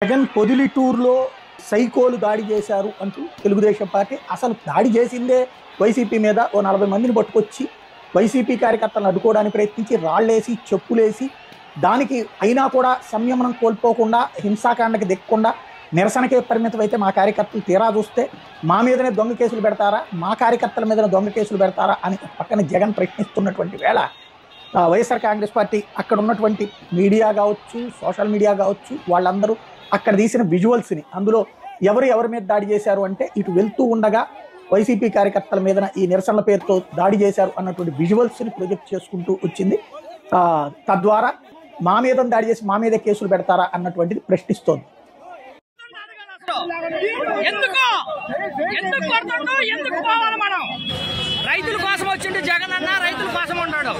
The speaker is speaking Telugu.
జగన్ పొదిలిటూరులో సైకోలు దాడి చేశారు అంటూ తెలుగుదేశం పార్టీ అసలు దాడి చేసిందే వైసీపీ మీద ఓ 40 మందిని పట్టుకొచ్చి వైసీపీ కార్యకర్తలను అడ్డుకోవడానికి ప్రయత్నించి రాళ్లేసి చెప్పులేసి దానికి అయినా కూడా సంయమనం కోల్పోకుండా హింసాకాండకి దిక్కకుండా నిరసనకే పరిమితం అయితే మా కార్యకర్తలు తీరా చూస్తే మా మీదనే దొంగ కేసులు పెడతారా, మా కార్యకర్తల మీదనే దొంగ కేసులు పెడతారా అని పక్కన జగన్ ప్రశ్నిస్తున్నటువంటి వేళ వైఎస్ఆర్ కాంగ్రెస్ పార్టీ అక్కడ ఉన్నటువంటి మీడియా కావచ్చు, సోషల్ మీడియా కావచ్చు, వాళ్ళందరూ అక్కడ తీసిన విజువల్స్ని అందులో ఎవరి మీద దాడి చేశారు అంటే ఇటు వెళ్తూ ఉండగా వైసీపీ కార్యకర్తల మీద ఈ నిరసనల పేరుతో దాడి చేశారు అన్నటువంటి విజువల్స్ని ప్రొజెక్ట్ చేసుకుంటూ వచ్చింది. తద్వారా మా మీద దాడి చేసి మా మీద కేసులు పెడతారా అన్నటువంటిది ప్రశ్నిస్తోంది. రైతుల కోసం వచ్చింది జగన్ అన్న, రైతుల కోసం ఉన్నాడు.